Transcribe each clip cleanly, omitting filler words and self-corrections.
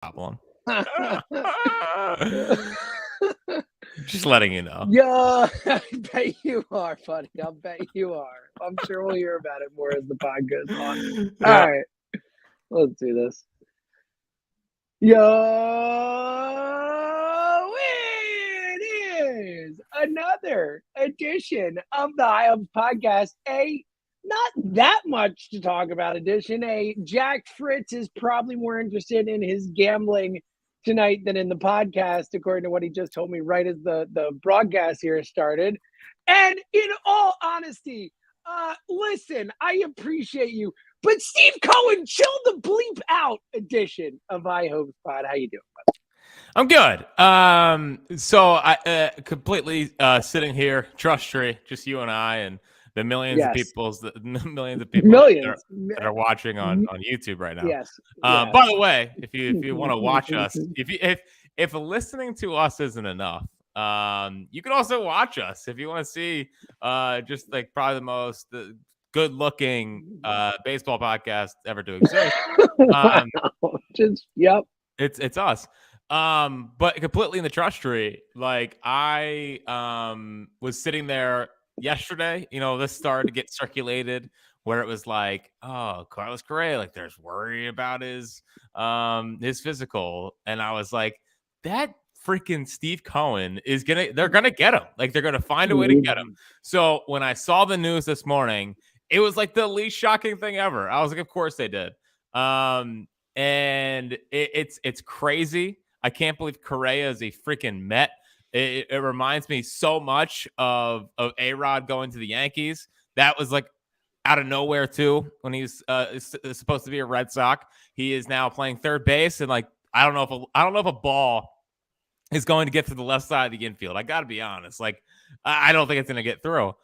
problem. Just letting you know. Yeah, I bet you are, buddy. I'll bet you are. I'm sure we'll hear about it more as the pod goes on. Yeah. All right, let's do this. Yo, it is another edition of the High Hopes Podcast. A not that much to talk about edition. A Jack Fritz is probably more interested in his gambling tonight than in the podcast, according to what he just told me right as the broadcast here started. And in all honesty, listen, I appreciate you. But Steve Cohen, chill the bleep out edition of I Hope Pod. How you doing, buddy? I'm good. So I completely sitting here, trust tree, just you and I, and the millions of people that are watching on YouTube right now. Yes. By the way, if you want to watch us, if listening to us isn't enough, you can also watch us if you want to see just like probably the most good-looking baseball podcast ever to exist. Yep. It's us. But completely in the trust tree. Like I was sitting there yesterday, this started to get circulated where it was like, oh, Carlos Correa, like there's worry about his physical. And I was like, that freaking Steve Cohen they're gonna get him. Like they're gonna find a way to get him. So when I saw the news this morning, it was like the least shocking thing ever. I was like, of course they did. And it's crazy. I can't believe Correa is a freaking Met. It reminds me so much of A-Rod going to the Yankees. That was like out of nowhere too when he's supposed to be a Red Sox. He is now playing third base, and like I don't know if a ball is going to get to the left side of the infield. I got to be honest. Like I don't think it's going to get through.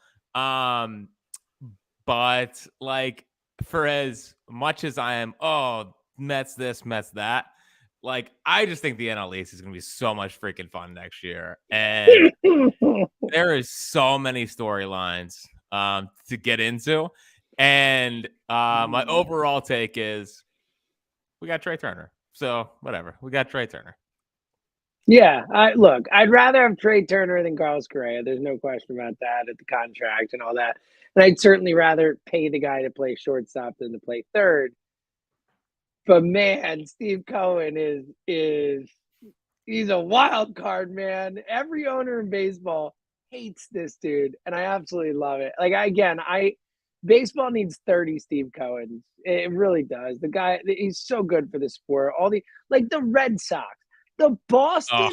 But like for as much as I am, Mets this, Mets that. Like, I just think the NL East is going to be so much freaking fun next year. And there is so many storylines to get into. And my overall take is we got Trey Turner. So, whatever. We got Trey Turner. Yeah. I'd rather have Trey Turner than Carlos Correa. There's no question about that at the contract and all that. And I'd certainly rather pay the guy to play shortstop than to play third. But man, Steve Cohen he's a wild card, man. Every owner in baseball hates this dude, and I absolutely love it. Like baseball needs 30 Steve Cohens. It really does. The guy, he's so good for the sport. The Red Sox, the Boston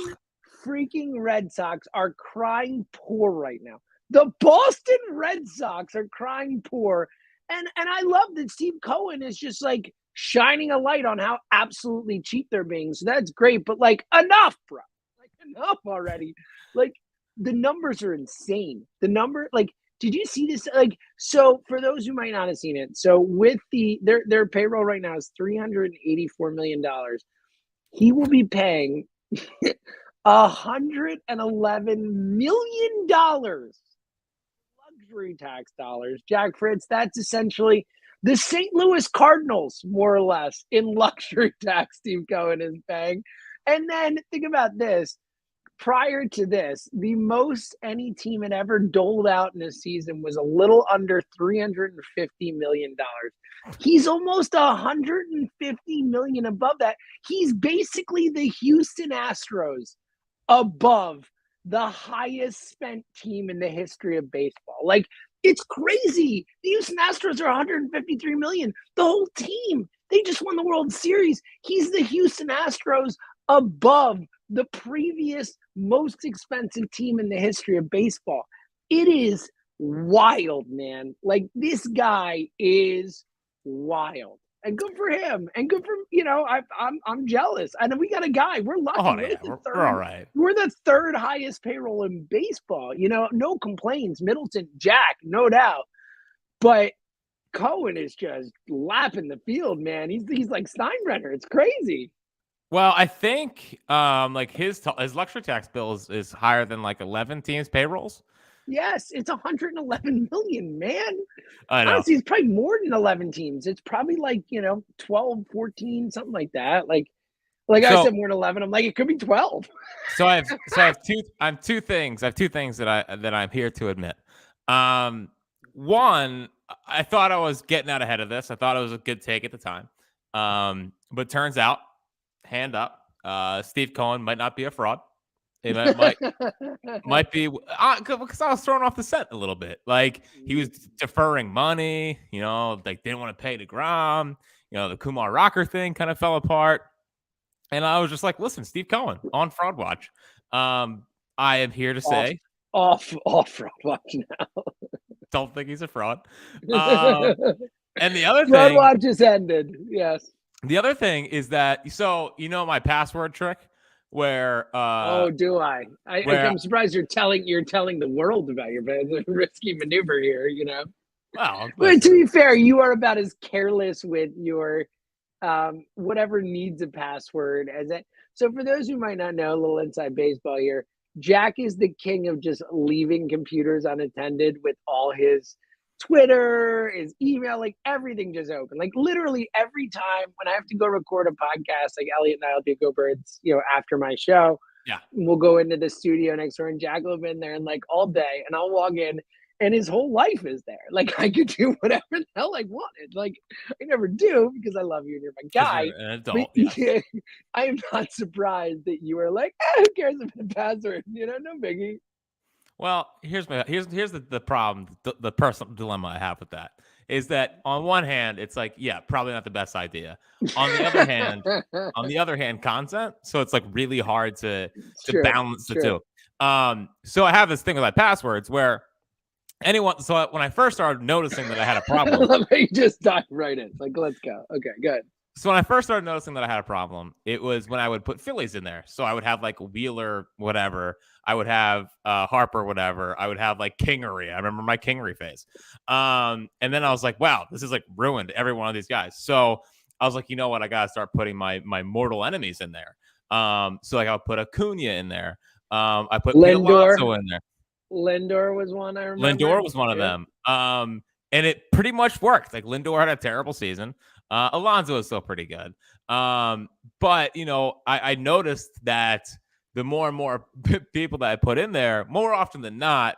freaking Red Sox are crying poor right now. The Boston Red Sox are crying poor, and I love that Steve Cohen is just like shining a light on how absolutely cheap they're being. So that's great. But like enough, bro. Like enough already. Like the numbers are insane. Did you see this? Like, so for those who might not have seen it, so with their payroll right now is $384 million. He will be paying $111 million luxury tax dollars. Jack Fritz, that's essentially the St. Louis Cardinals, more or less, in luxury tax Steve Cohen is paying. And then think about this. Prior to this, the most any team had ever doled out in a season was a little under $350 million. He's almost $150 million above that. He's basically the Houston Astros above the highest spent team in the history of baseball. Like, it's crazy. The Houston Astros are $153 million. The whole team, they just won the World Series. He's the Houston Astros above the previous most expensive team in the history of baseball. It is wild, man. Like, this guy is wild. And good for him. And good for, I'm jealous. And we got a guy. We're lucky. We're all right. We're the third highest payroll in baseball. No complaints. Middleton, Jack, no doubt. But Cohen is just lapping the field, man. He's like Steinbrenner. It's crazy. Well, I think his luxury tax bill is higher than like 11 teams' payrolls. Yes, it's 111 million, man. I know. Honestly, it's probably more than 11 teams. It's probably like, 12, 14, something like that. Like, Like I So said, more than 11. I'm like, it could be 12. I have two things that I'm here to admit. One, I thought I was getting out ahead of this. I thought it was a good take at the time. But turns out, hand up, Steve Cohen might not be a fraud. It might be because I was thrown off the set a little bit. Like he was deferring money, like didn't want to pay DeGrom. The Kumar Rocker thing kind of fell apart. And I was just like, listen, Steve Cohen on Fraud Watch. I am here to say off Fraud Watch now. Don't think he's a fraud. And the other Fraud thing, Watch just ended. Yes. the other thing is that my password trick where do I? I'm surprised you're telling the world about your risky maneuver here. Well, but to be fair, you are about as careless with your whatever needs a password as it. So for those who might not know, a little inside baseball here, Jack is the king of just leaving computers unattended with all his Twitter, his email, like everything just open. Like literally every time when I have to go record a podcast, like Elliot and I will do Go Birds, after my show. Yeah. We'll go into the studio next door and Jack will be in there and like all day and I'll log in and his whole life is there. Like I could do whatever the hell I wanted. Like I never do because I love you and you're my guy. You're an adult, I am not surprised that you are like, who cares about the password? No biggie. Well, here's the problem. The personal dilemma I have with that is that on one hand, it's like, yeah, probably not the best idea. On the other hand, content. So it's like really hard to balance the two. So I have this thing with my passwords where so when I first started noticing that I had a problem, you just dive right in. It's like, let's go. Okay, good. So when I first started noticing that I had a problem, it was when I would put Phillies in there. So I would have like Wheeler, whatever. I would have Harper, whatever. I would have like Kingery. I remember my Kingery phase. And then I was like, wow, this is like ruined every one of these guys. So I was like, you know what? I got to start putting my mortal enemies in there. So like I'll put Acuna in there. I put Lindor in there. Lindor was one I remember. Lindor was one of them. And it pretty much worked. Like Lindor had a terrible season. Alonso is still pretty good. But I noticed that the more and more people that I put in there, more often than not,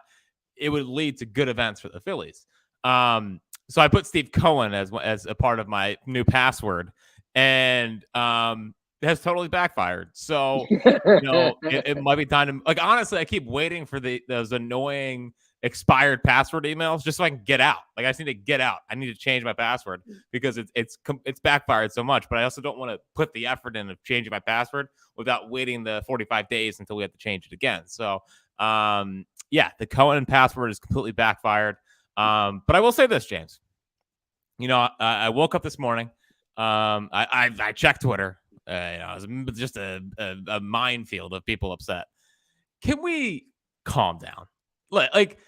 it would lead to good events for the Phillies. So I put Steve Cohen as a part of my new password, and it has totally backfired. So it might be time to like. Honestly, I keep waiting for those annoying expired password emails just so I can get out. Like I just need to get out. I need to change my password because it's backfired so much. But I also don't want to put the effort in of changing my password without waiting the 45 days until we have to change it again. So the Cohen password is completely backfired. But I will say this, James. I woke up this morning. I checked Twitter. It was just a minefield of people upset. Can we calm down? Like,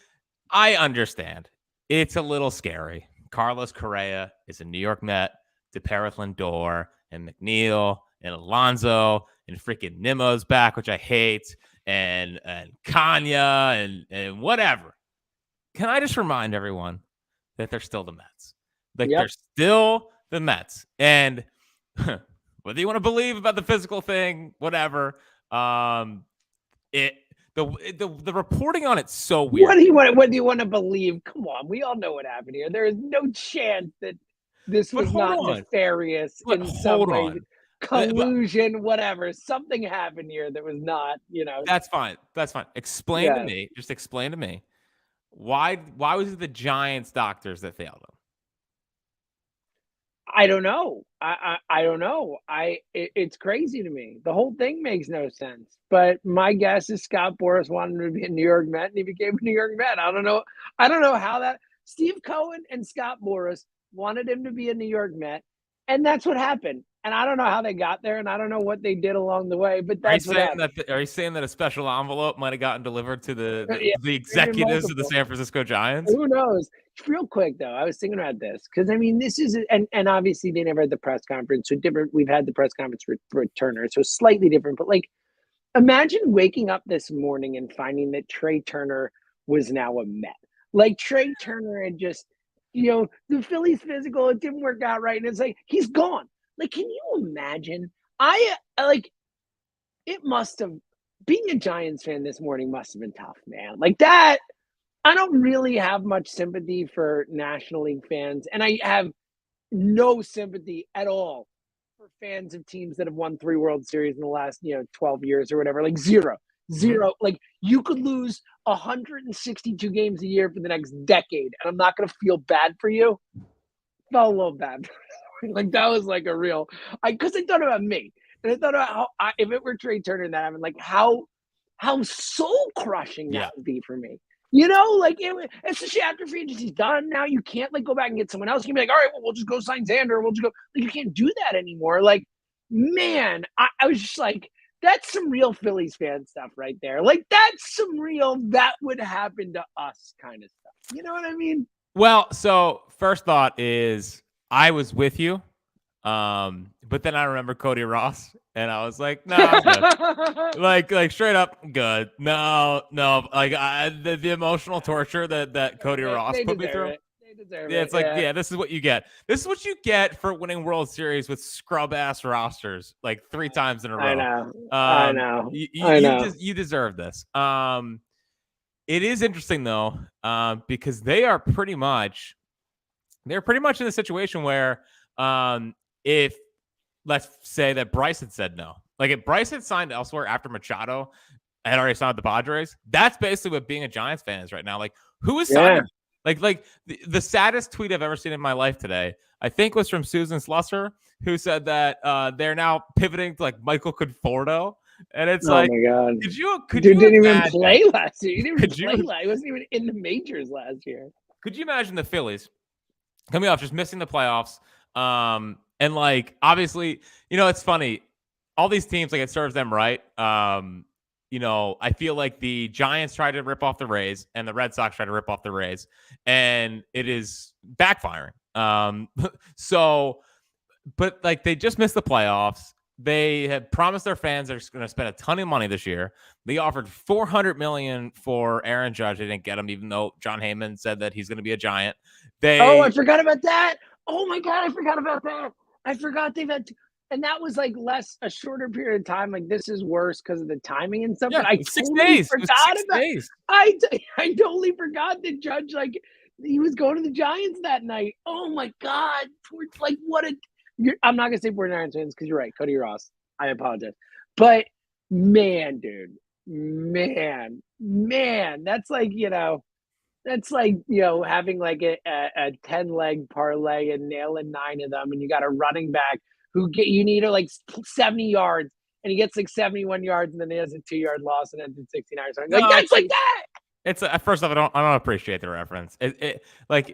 I understand it's a little scary. Carlos Correa is a New York Met to pair with Lindor and McNeil and Alonso and freaking Nimmo's back, which I hate, and Kanya and whatever. Can I just remind everyone that they're still the Mets? Like they're still the Mets, and whether you want to believe about the physical thing, whatever, the reporting on it's so weird. What do you want to believe? Come on, we all know what happened here. There is no chance that this was not nefarious in some way. Collusion, whatever. Something happened here that was not, That's fine. Explain to me. Just explain to me why was it the Giants doctors that failed them? I don't know. I don't know. It's crazy to me. The whole thing makes no sense. But my guess is Scott Boras wanted him to be a New York Met, and he became a New York Met. I don't know how that Steve Cohen and Scott Boras wanted him to be a New York Met, and that's what happened. And I don't know how they got there, and I don't know what they did along the way. But that's what happened. Are you saying that a special envelope might have gotten delivered to the executives of the San Francisco Giants? Who knows? Real quick though, I was thinking about this because this is and obviously they never had the press conference. So different. We've had the press conference for Turner, so slightly different. But like, imagine waking up this morning and finding that Trey Turner was now a Met. Like Trey Turner had just, the Phillies physical, it didn't work out right, and it's like he's gone. Like, can you imagine It must have being a Giants fan this morning must have been tough, man. Like that, I don't really have much sympathy for National League fans, and I have no sympathy at all for fans of teams that have won 3 World Series in the last, 12 years or whatever. Like 0. Mhm. 0. Like you could lose 162 games a year for the next decade, and I'm not gonna feel bad for you. Felt a little bad. Like that was like a real because I thought about me. And I thought about if it were Trey Turner that happened, like how soul crushing that Yeah. would be for me. Like especially after free agency's done. Now you can't like go back and get someone else. You can be like, all right, well, we'll just go sign Xander. We'll just go. Like you can't do that anymore. Like, man, I was just like, that's some real Phillies fan stuff right there. Like that's some real that would happen to us kind of stuff. You know what I mean? Well, so first thought is I was with you. But then I remember Cody Ross, and I was like, "No, I'm good." Like straight up, good. No, like the emotional torture that Cody Ross They put me deserve through. it. They deserve Yeah, it. it's like, Yeah. yeah, this is what you get. This is what you get for winning World Series with scrub ass rosters like 3 times in a I row. know. I know. You I you, know. you, you deserve this. It is interesting though, because they're pretty much in the situation where, if let's say that Bryce had said no, like if Bryce had signed elsewhere after Machado had already signed with the Padres, that's basically what being a Giants fan is right now. Like, who is Yeah. signing? Like the saddest tweet I've ever seen in my life today, I think, was from Susan Slusser, who said that they're now pivoting to like Michael Conforto, and it's Oh like, my God. could Dude you didn't even imagine? play last year. He didn't even Could play you last. He wasn't even in the majors last year. could you imagine the Phillies coming off just missing the playoffs? And like obviously, it's funny. All these teams, like, it serves them right. I feel like the Giants tried to rip off the Rays and the Red Sox tried to rip off the Rays, and it is backfiring. So, but like they just missed the playoffs. They had promised their fans they're going to spend a ton of money this year. They offered $400 million for Aaron Judge. They didn't get him, even though John Heyman said that he's going to be a Giant. Oh, I They forgot about that. Oh my God, I forgot about that. I forgot they've had, and that was like a shorter period of time. Like this is worse because of the timing and stuff. Yeah, But it I was six totally days. It was forgot six about. days. I totally forgot that Judge like he was going to the Giants that night. Oh my God, like what a. I'm not gonna say poor Giants fans because you're right, Cody Ross. I apologize, but man, dude, man, that's like that's like, having like a 10 leg parlay and nailing 9 of them. And you got a running back you need to like 70 yards and he gets like 71 yards and then he has a 2-yard loss and ends in 69 or something. Like, No, that's like that. it's first off, I don't appreciate the reference. Why not?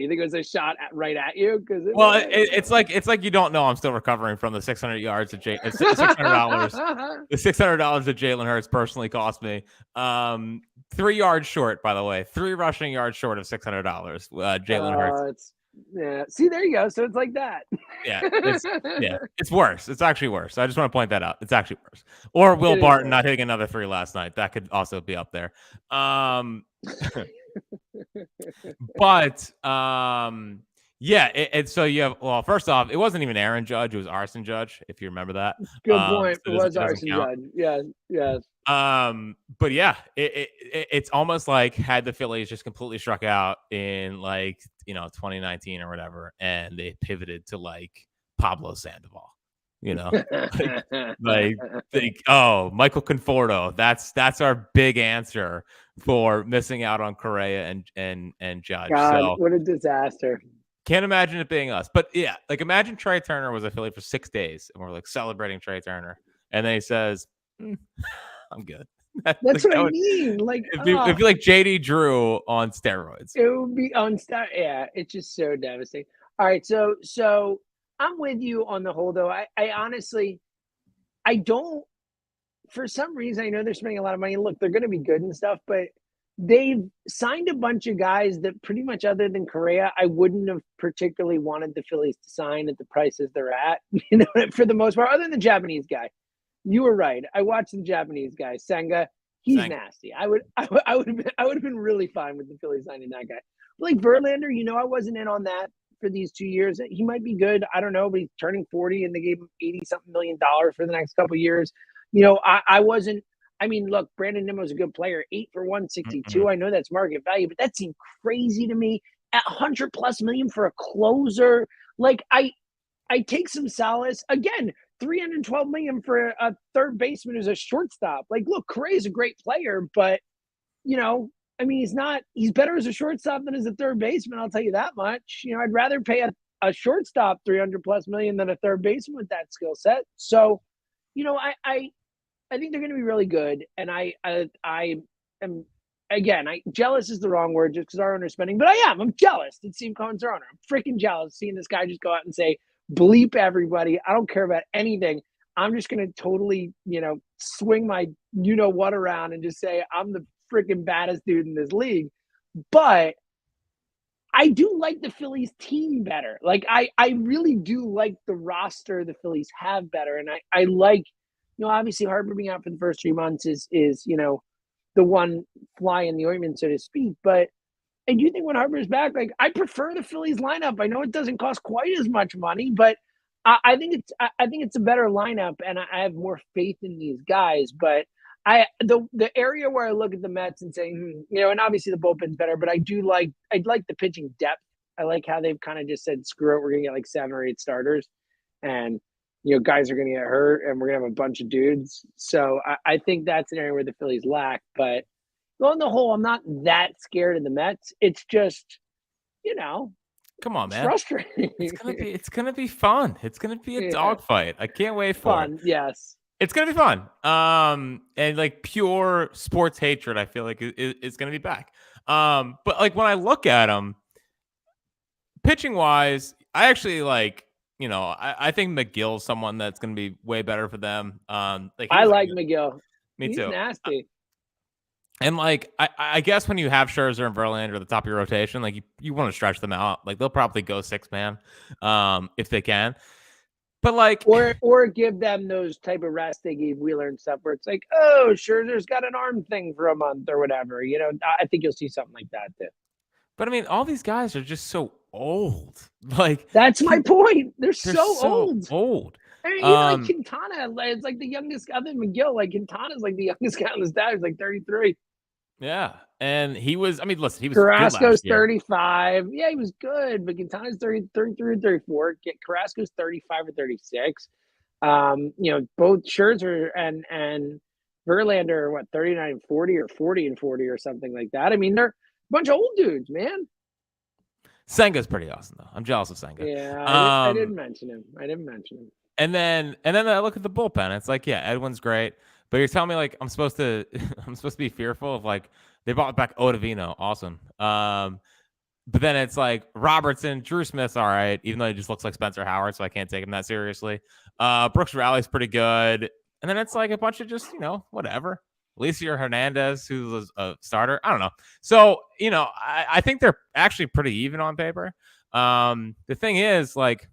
You think it was a shot right at you? Because it Well, was. it's like you don't know I'm still recovering from the 600 yards of $600. The $600 that Jalen Hurts personally cost me. 3 yards short, by the way, 3 rushing yards short of $600. Jalen Hurts. Yeah. See, there you go. So it's like that. Yeah, it's worse. It's actually worse. I just want to point that out. It's actually worse. Or Will It is Barton worse. not hitting another 3 last night. That could also be up there. But yeah. So you have, well, first off, it wasn't even Aaron Judge. It was Arson Judge, if you remember that. Good point. So It was it doesn't Arson count. Judge. Yes. Yes. But yeah, it's almost like had the Phillies just completely struck out in like 2019 or whatever, and they pivoted to like Pablo Sandoval, like Michael Conforto. That's our big answer for missing out on Correa and Judge. God, So what a disaster. can't imagine it being us. But yeah, like imagine Trey Turner was a Philly for 6 days, and we're like celebrating Trey Turner, and then he says, I'm good. That's Like, what I mean. Like, it'd be like JD Drew on steroids. it would be on start. Yeah, it's just so devastating. All right, so I'm with you on the whole though. I honestly I don't for some reason I know they're spending a lot of money. Look, they're gonna be good and stuff, but they've signed a bunch of guys that pretty much other than Correa, I wouldn't have particularly wanted the Phillies to sign at the prices they're at, for the most part, other than the Japanese guy. You were right. I watched the Japanese guy, Senga. He's nasty. I would have been really fine with the Phillies signing that guy. But like Verlander, I wasn't in on that for these 2 years. He might be good. I don't know, but he's turning 40 and they gave him $80-something million for the next couple of years. I wasn't. I mean, look, Brandon Nimmo's a good player, 8 for 162. I know that's market value, but that seemed crazy to me. At 100+ million for a closer, like I take some solace again. 312 million for a third baseman who's a shortstop. Like, look, Correa's a great player, but I mean, he's better as a shortstop than as a third baseman. I'll tell you that much. I'd rather pay a shortstop 300+ million than a third baseman with that skill set. So, I think they're going to be really good. And I am, again, jealous is the wrong word just because our owner's spending, but I'm jealous that Steve Cohen's our owner. I'm freaking jealous seeing this guy just go out and say, bleep everybody. I don't care about anything. I'm just going to totally, swing my what around and just say I'm the freaking baddest dude in this league. But I do like the Phillies team better. Like I really do like the roster the Phillies have better. And I like, obviously Harper being out for the first 3 months is the one fly in the ointment, so to speak. But I do think when Harper's back, like I prefer the Phillies lineup. I know it doesn't cost quite as much money, but I think it's a better lineup, and I have more faith in these guys. But the area where I look at the Mets and say, and obviously the bullpen's better, but I'd like the pitching depth. I like how they've kind of just said, screw it, we're gonna get like 7 or 8 starters, and guys are gonna get hurt, and we're gonna have a bunch of dudes. So I think that's an area where the Phillies lack. But on the whole, I'm not that scared of the Mets. It's just, come on, man. Frustrating. It's gonna be fun. It's gonna be a dogfight. I can't wait for it. Yes. It's gonna be fun. And like pure sports hatred, I feel like is gonna be back. But like when I look at them, pitching wise, I actually like. I think McGill's someone that's gonna be way better for them. I like McGill. Me He's too. Nasty. And like I guess when you have Scherzer and Verlander at the top of your rotation, like you want to stretch them out. Like they'll probably go 6-man, if they can. But like, or give them those type of rest they gave Wheeler and stuff, where it's like, oh, Scherzer's got an arm thing for a month or whatever. I think you'll see something like that too. But I mean, all these guys are just so old. Like that's my point. They're so old. I mean, like Quintana, it's like the youngest other than McGill. Like Quintana's like the youngest guy on the staff. He's like 33. Yeah, and he was. I mean, listen, he was. Carrasco's 35. Yeah, he was good, but Quintana's 33 or 34. Carrasco's 35 or 36. Both Scherzer and Verlander are what 39 and 40 or 40 and 40 or something like that. I mean, they're a bunch of old dudes, man. Senga's pretty awesome though. I'm jealous of Senga. Yeah, I didn't mention him. And then I look at the bullpen. It's like, yeah, Edwin's great, but you're telling me like I'm supposed to be fearful of like they brought back Ottavino, awesome. But then it's like Robertson, Drew Smith's all right, even though he just looks like Spencer Howard, so I can't take him that seriously. Brooks Rally's pretty good, and then it's like a bunch of just whatever. Alicia Hernandez, who's a starter, I don't know. So I think they're actually pretty even on paper. The thing is like.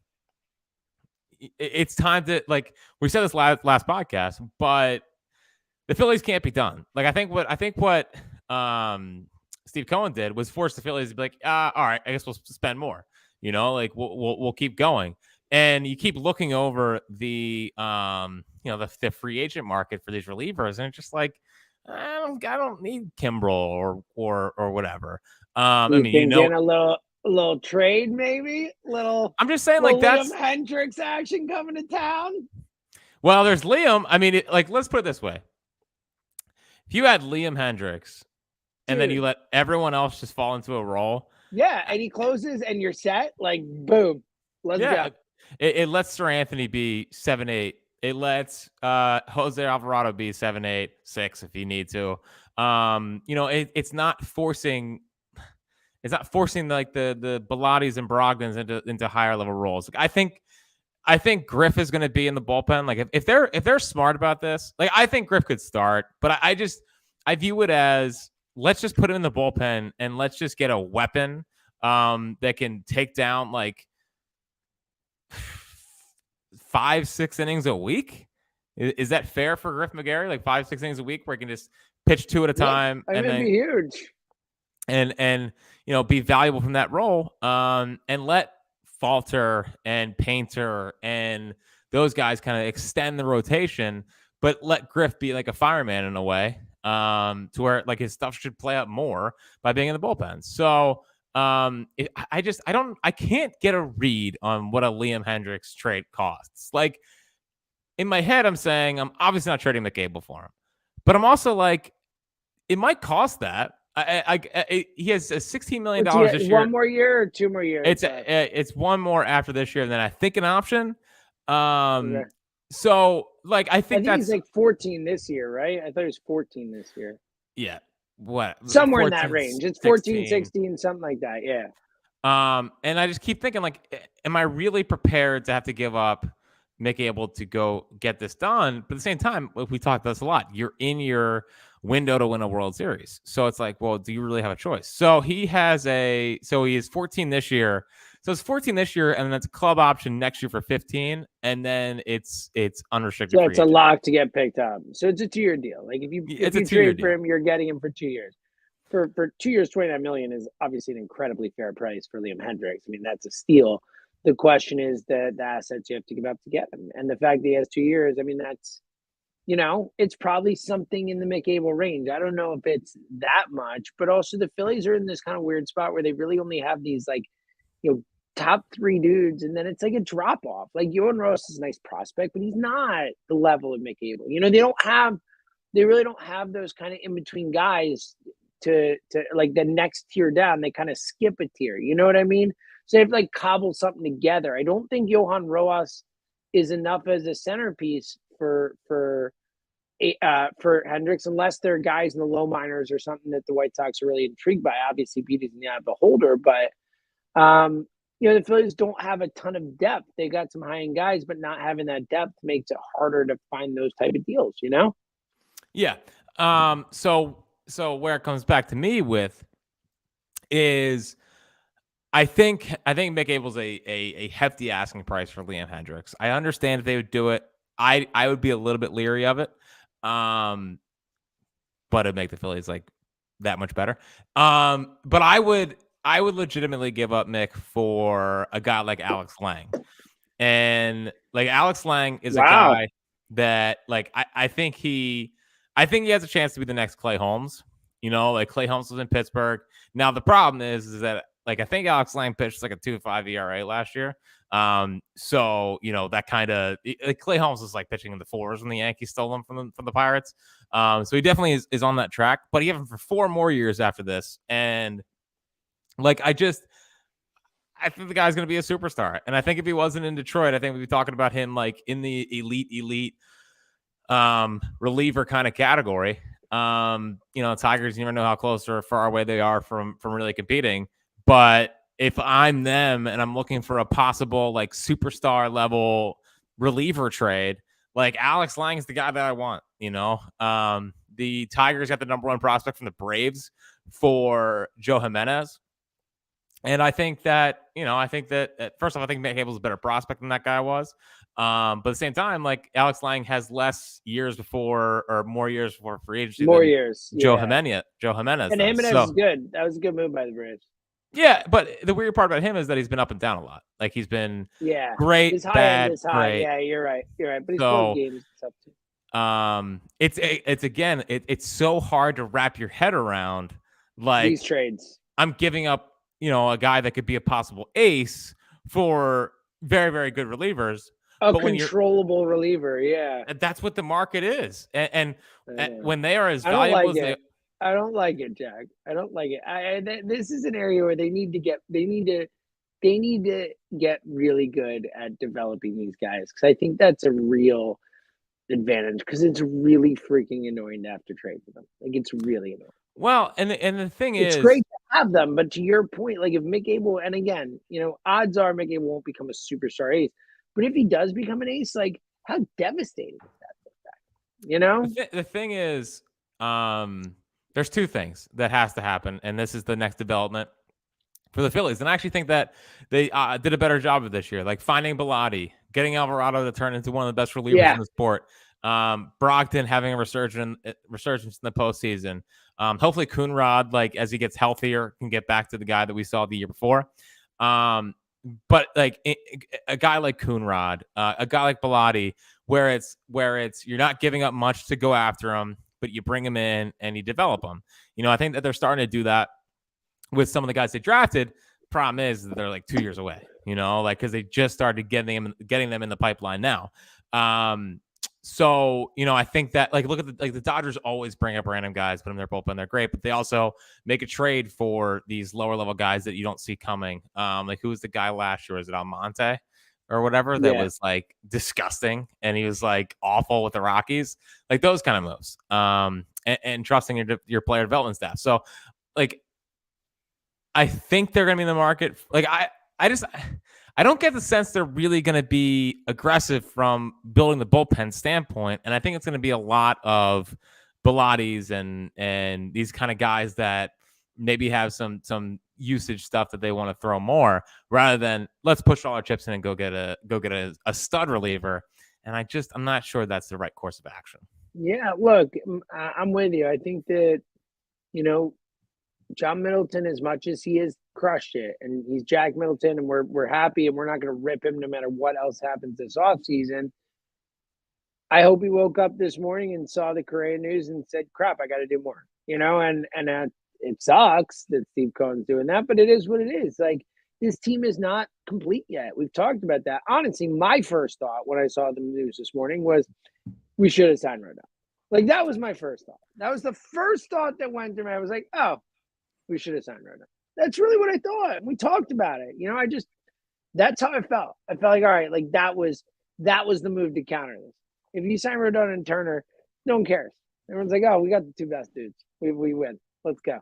It's time to like we said this last podcast, but the Phillies can't be done. Like I think what Steve Cohen did was force the Phillies to be like, all right, I guess we'll spend more. Like we'll keep going, and you keep looking over the the free agent market for these relievers, and it's just like I don't need Kimbrel or whatever. I mean, a little trade, maybe. I'm just saying, like that's Liam Hendricks action coming to town. Well, there's Liam. I mean, let's put it this way: if you had Liam Hendricks, and then you let everyone else just fall into a role, and he closes, and you're set. Like, boom, let's go. It lets Sir Anthony be 7-8. It lets Jose Alvarado be 7-8, 6 if you need to. It's not forcing. It's not forcing like the Bilattis and Brogdons into higher level roles. Like, I think Griff is going to be in the bullpen. Like if they're smart about this, like I think Griff could start, but I view it as let's just put him in the bullpen and let's just get a weapon that can take down like 5-6 innings a week. Is that fair for Griff McGarry? Like 5-6 innings a week where he can just pitch 2 at a time and then be huge. And be valuable from that role, and let Falter and Painter and those guys kind of extend the rotation, but let Griff be like a fireman in a way, to where like his stuff should play out more by being in the bullpen. So I can't get a read on what a Liam Hendriks trade costs. Like in my head, I'm saying I'm obviously not trading McAble for him, but I'm also like, it might cost that. He has $16 million this year. 1 more year or 2 more years? It's one more after this year, and then I think an option. Okay. So like I think that's he's like 14 this year, right? I thought he was 14 this year. Yeah. What? Somewhere 14, in that range. It's 14, 16, something like that. Yeah. And I just keep thinking, like, am I really prepared to have to give up McAble to go get this done? But at the same time, we talked about this a lot. You're in your window to win a World Series. So it's like, well, do you really have a choice? So he is 14 this year. So it's 14 this year, and then it's a club option next year for 15, and then it's unrestricted. So it's a lock to get picked up. So it's a 2-year deal. Like if you trade for him, you're getting him for 2 years. For 2 years, $29 million is obviously an incredibly fair price for Liam Hendriks. I mean, that's a steal. The question is the assets you have to give up to get him, and the fact that he has 2 years. I mean, that's, it's probably something in the McAble range. I don't know if it's that much, but also the Phillies are in this kind of weird spot where they really only have these like, top 3 dudes, and then it's like a drop off. Like Yohan Ross is a nice prospect, but he's not the level of McAble. They really don't have those kind of in between guys to like the next tier down. They kind of skip a tier. You know what I mean? So they have to like cobble something together. I don't think Yohan Ross is enough as a centerpiece for Hendriks, unless they're guys in the low minors or something that the White Sox are really intrigued by. Obviously, beauty's in the eye of the beholder, but the Phillies don't have a ton of depth. They got some high-end guys, but not having that depth makes it harder to find those type of deals, Yeah. So where it comes back to me with is I think McAble's a hefty asking price for Liam Hendriks. I understand if they would do it. I would be a little bit leery of it. But it'd make the Phillies like that much better. But I would legitimately give up Mick for a guy like Alex Lang. And like Alex Lang is a guy that like I think he has a chance to be the next Clay Holmes. Like Clay Holmes was in Pittsburgh. Now the problem is that like I think Alex Lang pitched like a 2.5 ERA last year. So that kind of like Clay Holmes was like pitching in the 4s when the Yankees stole him from the Pirates. So he definitely is on that track. But he have him for 4 more years after this, and like I think the guy's going to be a superstar. And I think if he wasn't in Detroit, I think we'd be talking about him like in the elite reliever kind of category. Tigers, you never know how close or far away they are from really competing. But if I'm them and I'm looking for a possible like superstar level reliever trade, like Alex Lang is the guy that I want. The Tigers got the number 1 prospect from the Braves for Joe Jimenez. And I think that, first off, I think McAble's a better prospect than that guy was. But at the same time, like Alex Lang has less years before or more years before free agency. More years. Joe Jimenez. And Jimenez is good. That was a good move by the Braves. Yeah, but the weird part about him is that he's been up and down a lot. Like he's been great, his high bad, end is high. great. Yeah, you're right. But he's playing games and stuff too. It's so hard to wrap your head around like these trades. I'm giving up, a guy that could be a possible ace for very, very good relievers. A controllable reliever, yeah. That's what the market is. And when they are as valuable as they I don't like it, Jack. I don't like it. This is an area where they need to get really good at developing these guys, because I think that's a real advantage, because it's really freaking annoying to have to trade for them. Like it's really annoying. Well, and the thing is, it's great to have them, but to your point, like if McAble, and again, odds are McAble won't become a superstar ace, but if he does become an ace, like how devastating is that? The thing is, there's 2 things that has to happen, and this is the next development for the Phillies. And I actually think that they did a better job of this year, like finding Bilotti, getting Alvarado to turn into one of the best relievers in the sport. Brogdon having a resurgence in the postseason. Hopefully Coonrod, like as he gets healthier, can get back to the guy that we saw the year before. but like a guy like Coonrod, a guy like Bilotti, where it's you're not giving up much to go after him, but you bring him in and you develop him. I think that they're starting to do that with some of the guys they drafted. Problem is that they're like 2 years away, because they just started getting them in the pipeline now. So, I think that look at the Dodgers always bring up random guys, put them in their bullpen. They're great, but they also make a trade for these lower level guys that you don't see coming. Like who was the guy last year? Was it Almonte or whatever that was like disgusting? And he was like awful with the Rockies, like those kind of moves. And trusting your player development staff. So like, I think they're going to be in the market. Like I don't get the sense they're really going to be aggressive from building the bullpen standpoint. And I think it's going to be a lot of Bilottis and these kind of guys that maybe have some usage stuff that they want to throw more, rather than let's push all our chips in and go get a stud reliever. And I'm not sure that's the right course of action. Yeah, look, I'm with you. I think that, John Middleton, as much as he has crushed it, and he's Jack Middleton, and we're happy, and we're not going to rip him no matter what else happens this offseason. I hope he woke up this morning and saw the Correa news and said, crap, I got to do more, and it sucks that Steve Cohen's doing that, but it is what it is. Like, this team is not complete yet. We've talked about that. Honestly, my first thought when I saw the news this morning was we should have signed Rodon. Like, that was my first thought. That was the first thought that went through me. I was like, oh, we should have signed Rodon. That's really what I thought. We talked about it. That's how I felt. I felt like, all right, like that was the move to counter this. If you sign Rodon and Turner, no one cares. Everyone's like, oh, we got the two best dudes. We win. Let's go.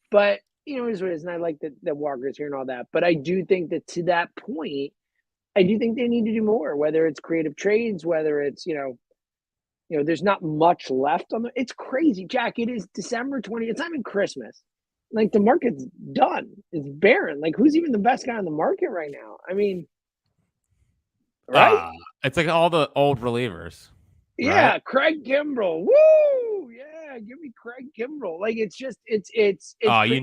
But, it is what it is. And I like that Walker's here and all that. But I do think that to that point, I do think they need to do more, whether it's creative trades, whether it's, there's not much left on it's crazy, Jack. It is December 20th. It's not even Christmas. Like, the market's done. It's barren. Like, who's even the best guy on the market right now? I mean, right? It's like all the old relievers. Yeah, right? Craig Kimbrell. Woo! Yeah, give me Craig Kimbrell. Like, it's just it's crazy.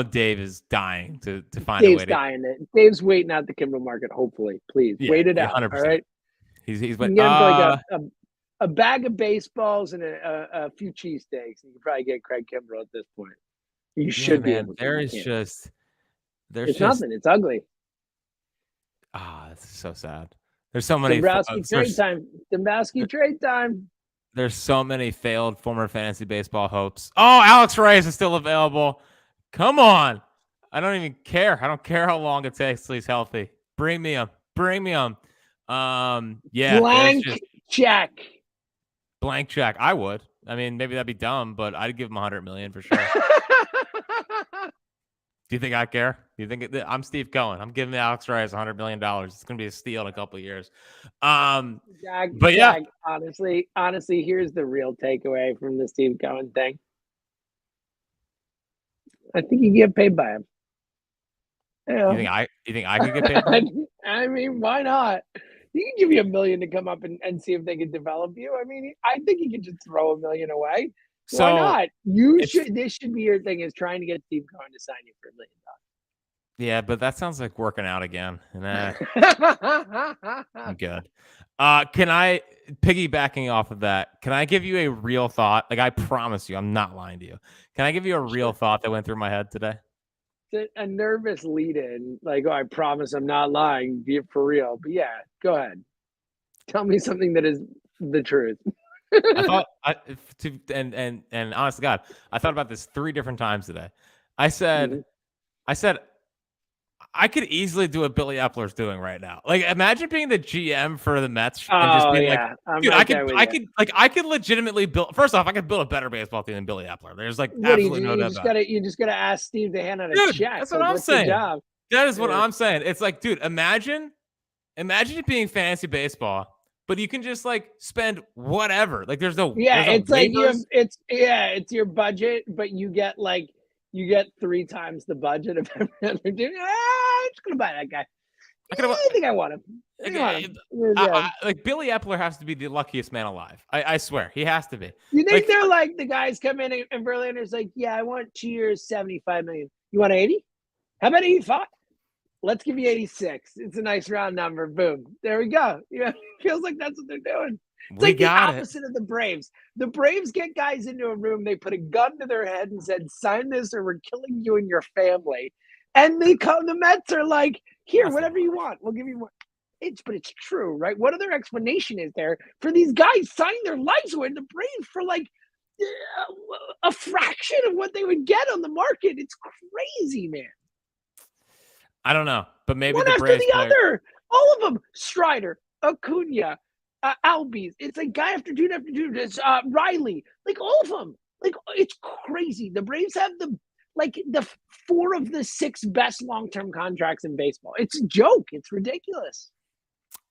Dave is dying to find Dave's a way to. dying it. Dave's waiting out the Kimbrell market. Hopefully, please wait it out. 100%. All right. He's waiting. Like a bag of baseballs and a few cheesesteaks. You can probably get Craig Kimbrell at this point. You should be. Man, there's nothing. It's ugly. It's so sad. There's so many Dombrowski trade time. There's so many failed former fantasy baseball hopes. Oh, Alex Reyes is still available. Come on. I don't even care. I don't care how long it takes till he's healthy. Bring me him. Yeah. Blank check. I would. I mean, maybe that'd be dumb, but I'd give him $100 million for sure. Do you think I care? Do you think I'm Steve Cohen? I'm giving Alex Reyes $100 million. It's going to be a steal in a couple of years. Jack, honestly, here's the real takeaway from the Steve Cohen thing. I think you get paid by him. You think I could get paid by him? I mean, why not? He can give you $1 million to come up and see if they can develop you. I mean, I think you can just throw $1 million away. Why not? This should be your thing, is trying to get Steve Cohen to sign you for $1 million. Yeah, but that sounds like working out again. I'm good. Can I, piggybacking off of that, can I give you a real thought? Like, I promise you, I'm not lying to you. Can I give you a real thought that went through my head today? It's a nervous lead-in. Like, oh, I promise I'm not lying. Be it for real. But yeah, go ahead. Tell me something that is the truth. I thought, and honest to God, I thought about this 3 different times today. I said, I could easily do what Billy Epler's doing right now. Like, imagine being the GM for the Mets and just being dude, I could legitimately build. First off, I could build a better baseball team than Billy Epler. There's like absolutely no doubt. You just gotta ask Steve to hand out a check. That's what I'm saying. That is what I'm saying. It's like, dude, imagine it being fantasy baseball, but you can just like spend whatever. Like, there's no it's like it's your budget, but you get 3 times the budget of every other dude. I'm just gonna buy that guy. I think I want him. Like, Billy Epler has to be the luckiest man alive. I swear, he has to be. You think they're like the guys come in and Verlander's like, yeah, I want 2 years, $75 million. You want 80? How about 85? let's give you 86. It's a nice round number. Boom. There we go. Yeah, feels like that's what they're doing. It's We like the got it. opposite of the Braves. The Braves get guys into a room, they put a gun to their head and said, sign this or we're killing you and your family. And the Mets are like, here, That's whatever you want. We'll give you more. But it's true, right? What other explanation is there for these guys signing their lives away to the Braves for like a fraction of what they would get on the market? It's crazy, man. I don't know, but maybe One the after Braves the player. other. All of them. Strider, Acuna, Albies. It's like guy after dude after dude. It's Riley. Like all of them. Like it's crazy. The Braves have the 4 of the 6 best long-term contracts in baseball. It's a joke. It's ridiculous.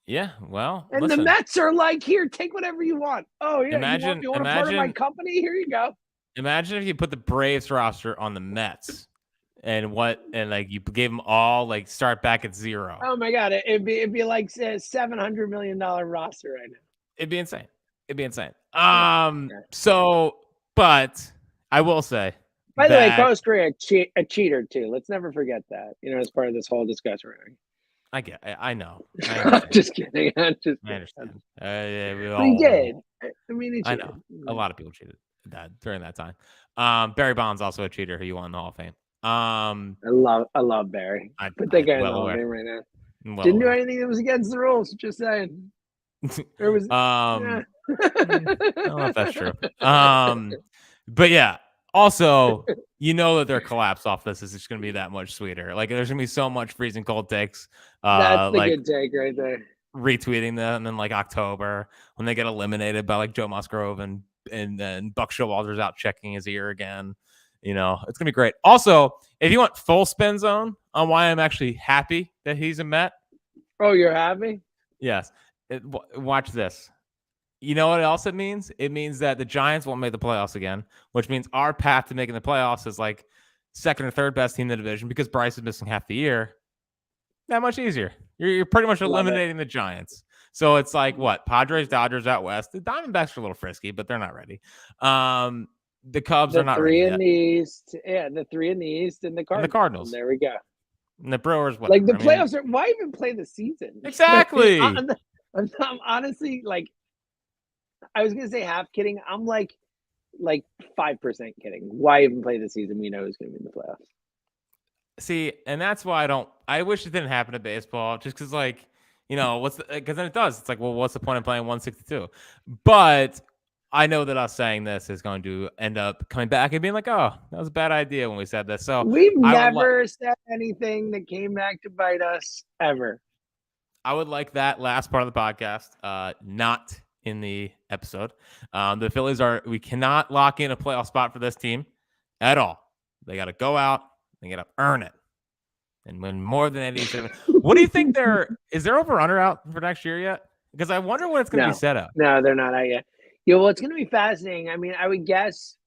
Yeah, well, And listen. the Mets are like, here, take whatever you want. Oh yeah, Imagine, you want a part of my company? Here you go. Imagine if you put the Braves roster on the Mets, and like you gave them all like start back at 0. Oh my god, it'd be like a $700 million roster right now. It'd be insane. Yeah. So, but I will say, by the way, Carlos Correa a cheater too. Let's never forget that. As part of this whole discussion. I know. I'm just kidding. I understand. But he did. I mean, he cheated. I know. A lot of people cheated during that time. Barry Bonds also a cheater who you won in the Hall of Fame. I love Barry. Put that guy in the Hall of Fame right now. Didn't do anything that was against the rules. Just saying. There was. I don't know if that's true. But yeah. Also, that their collapse off this is just going to be that much sweeter. Like, there's going to be so much freezing cold takes. That's the good take right there. Retweeting them, and then like October when they get eliminated by like Joe Musgrove and then Buck Showalter's out checking his ear again. It's gonna be great. Also, if you want full spin zone on why I'm actually happy that he's a Met. Oh, you're happy? Yes. Watch this. You know what else it means? It means that the Giants won't make the playoffs again, which means our path to making the playoffs is like second or third best team in the division because Bryce is missing half the year. That much easier. You're pretty much eliminating the Giants. So it's like what? Padres, Dodgers out west. The Diamondbacks are a little frisky, but they're not ready. The Cubs are not ready yet. The 3 in the East. Yeah, the 3 in the East and the Cardinals. And the Cardinals. There we go. And the Brewers, whatever. Like the playoffs are. Why even play the season? Exactly. I'm honestly like. I was gonna say half kidding. I'm like 5% kidding. Why even play the season? We know who's gonna be in the playoffs. See, and that's why I wish it didn't happen to baseball, just because, like, because then it does. It's like, well, what's the point of playing 162? But I know that us saying this is going to end up coming back and being like, oh, that was a bad idea when we said this. So we've never said anything that came back to bite us ever. I would like that last part of the podcast, not in the episode. The Phillies we cannot lock in a playoff spot for this team at all. They got to go out. They got to earn it and win more than 87. What do you think is there over-under out for next year yet? Because I wonder what it's going to be set up. No, they're not out yet. Well, it's going to be fascinating. I mean, I would guess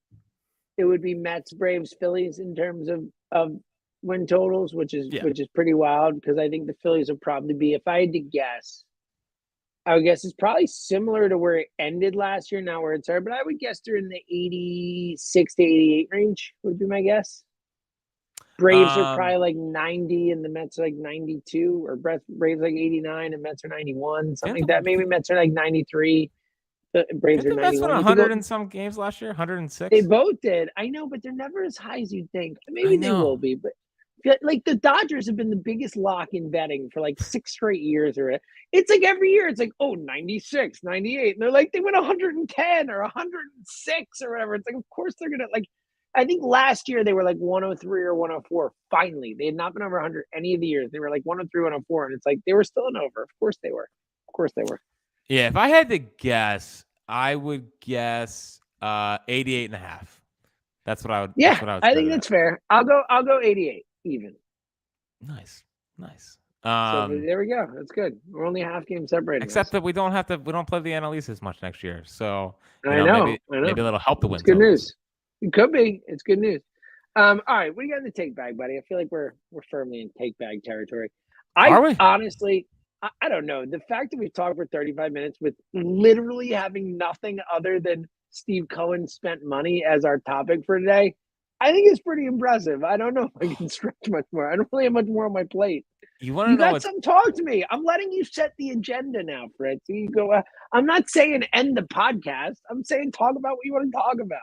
it would be Mets, Braves, Phillies in terms of win totals, which is pretty wild because I think the Phillies would probably be, if I had to guess, I would guess it's probably similar to where it ended last year, not where it started, but I would guess they're in the 86 to 88 range would be my guess. Braves are probably like 90 and the Mets are like 92, or Braves like 89 and Mets are 91, something like that. Maybe Mets are like 93. The Braves are 91. Mets won 100 in some games last year, 106. They both did. I know, but they're never as high as you'd think. Maybe they will be, but like the Dodgers have been the biggest lock in betting for like 6 straight years. Or it's like every year it's like, 96, 98. And they're like, they win 110 or 106 or whatever. It's like, of course they're going to like, I think last year they were like 103 or 104. Finally, they had not been over 100 any of the years. They were like 103, 104. And it's like, they were still an over. Of course they were. Yeah. If I had to guess, I would guess 88 and a half. That's what I would. Yeah, that's what I think that's fair. I'll go 88 even. Nice. So there we go. That's good. We're only a half game separated. Except that we don't play the NL East as much next year. So I know. Maybe that'll help the win. It's good news. It could be. It's good news. All right, what do you got in the take bag, buddy? I feel like we're firmly in take bag territory. Are we? Honestly, I don't know. The fact that we've talked for 35 minutes with literally having nothing other than Steve Cohen spent money as our topic for today, I think it's pretty impressive. I don't know if I can stretch much more. I don't really have much more on my plate. You want to You know got what's some talk to me. I'm letting you set the agenda now, Fritz. You go. I'm not saying end the podcast. I'm saying talk about what you want to talk about.